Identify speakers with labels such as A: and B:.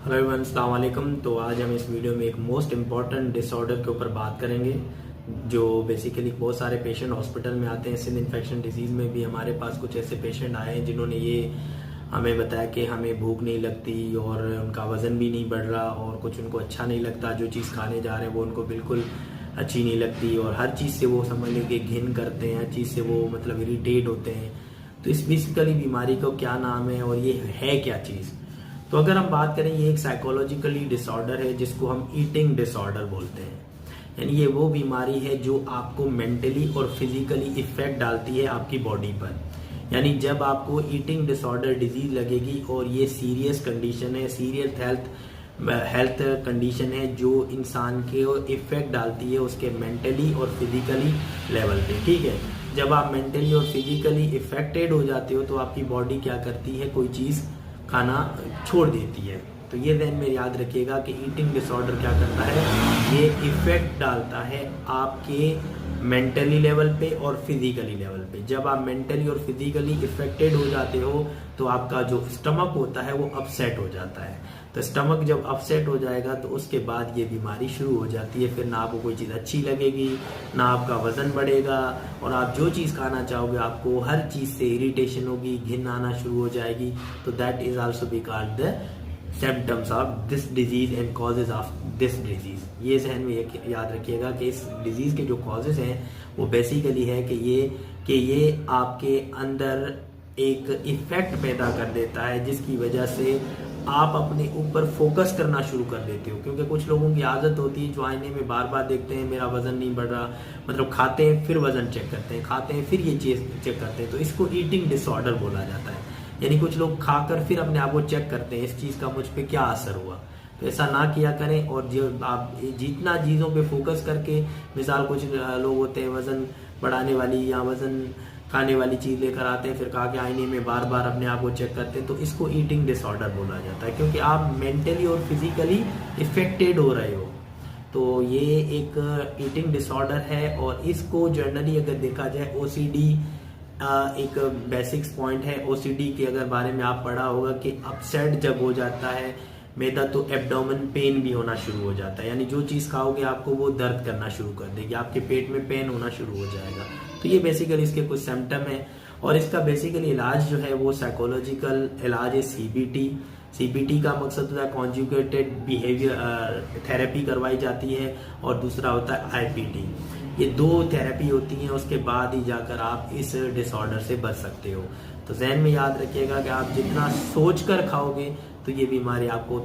A: Hello everyone, अस्सलाम वालेकुम। तो आज हम इस वीडियो में एक मोस्ट इम्पॉर्टेंट डिसऑर्डर के ऊपर बात करेंगे, जो बेसिकली बहुत सारे पेशेंट हॉस्पिटल में आते हैं। स्किन इन्फेक्शन डिजीज़ में भी हमारे पास कुछ ऐसे पेशेंट आए हैं जिन्होंने ये हमें बताया कि हमें भूख नहीं लगती और उनका वज़न भी नहीं बढ़ रहा और कुछ उनको अच्छा नहीं लगता। जो चीज़ खाने जा रहे हैं वो उनको बिल्कुल अच्छी नहीं लगती और हर चीज़ से वो समझ लें कि घिन करते हैं, हर चीज़ से वो मतलब इरीटेट होते हैं। तो इस बेसिकली बीमारी को क्या नाम है और ये है क्या चीज़? तो अगर हम बात करें, ये एक साइकोलॉजिकली डिसऑर्डर है जिसको हम ईटिंग डिसऑर्डर बोलते हैं। यानी ये वो बीमारी है जो आपको मेंटली और फिजिकली इफेक्ट डालती है आपकी बॉडी पर। यानी जब आपको ईटिंग डिसऑर्डर डिजीज लगेगी और ये सीरियस कंडीशन है, सीरियस हेल्थ कंडीशन है जो इंसान के इफेक्ट डालती है उसके मेंटली और फिजिकली लेवल पे। ठीक है, जब आप मेंटली और फिजिकली इफेक्टेड हो जाते हो तो आपकी बॉडी क्या करती है, कोई चीज़ खाना छोड़ देती है। तो ये ध्यान में याद रखिएगा कि ईटिंग डिसऑर्डर क्या करता है, ये इफेक्ट डालता है आपके मेंटली लेवल पे और फिजिकली लेवल पे। जब आप मेंटली और फिजिकली इफेक्टेड हो जाते हो तो आपका जो स्टमक होता है वो अपसेट हो जाता है। तो स्टमक जब अपसेट हो जाएगा तो उसके बाद ये बीमारी शुरू हो जाती है। फिर ना आपको कोई चीज़ अच्छी लगेगी, ना आपका वजन बढ़ेगा और आप जो चीज़ खाना चाहोगे आपको हर चीज़ से इरिटेशन होगी, घिन आना शुरू हो जाएगी। तो that is also be called the symptoms of this disease and causes of this disease. ये जहन में याद रखिएगा कि इस डिजीज के जो कॉजेज हैं वो बेसिकली है कि ये आपके अंदर एक इफेक्ट पैदा कर देता है जिसकी वजह से आप अपने ऊपर फोकस करना शुरू कर देते हो। क्योंकि कुछ लोगों की आदत होती है जो आईने में बार बार देखते हैं मेरा वजन नहीं बढ़ रहा, मतलब खाते हैं फिर वजन चेक करते हैं, खाते हैं फिर ये चीज चेक करते हैं। तो इसको ईटिंग डिसऑर्डर बोला जाता है। यानी कुछ लोग खाकर फिर अपने आप को चेक करते हैं इस चीज का मुझ पर क्या असर हुआ। तो ऐसा ना किया करें और जो आप जितना चीज़ों पे फोकस करके, मिसाल कुछ लोग होते हैं वजन बढ़ाने वाली या वजन खाने वाली चीज़ लेकर आते हैं, फिर कहा कि आईने में बार बार अपने आप को चेक करते हैं, तो इसको ईटिंग डिसऑर्डर बोला जाता है क्योंकि आप मेंटली और फिजिकली इफेक्टेड हो रहे हो। तो ये एक ईटिंग डिसऑर्डर है और इसको जनरली अगर देखा जाए ओसीडी एक बेसिक्स पॉइंट है। ओसीडी के अगर बारे में आप पढ़ा होगा कि अपसेट जब हो जाता है मैदा तो एब्डोमेन पेन भी होना शुरू हो जाता है। यानी जो चीज़ खाओगे आपको वो दर्द करना शुरू कर देगी, आपके पेट में पेन होना शुरू हो जाएगा। तो ये बेसिकली इसके कुछ सिम्टम है और इसका बेसिकली इलाज जो है वो साइकोलॉजिकल इलाज है, सीबीटी। सीबीटी का मकसद होता है कॉन्जुगेटेड बिहेवियर थेरेपी करवाई जाती है और दूसरा होता है आईपीटी। ये दो थेरेपी होती हैं, उसके बाद ही जाकर आप इस डिसऑर्डर से बच सकते हो। तो जहन में याद रखिएगा कि आप जितना सोच कर खाओगे तो ये बीमारी आपको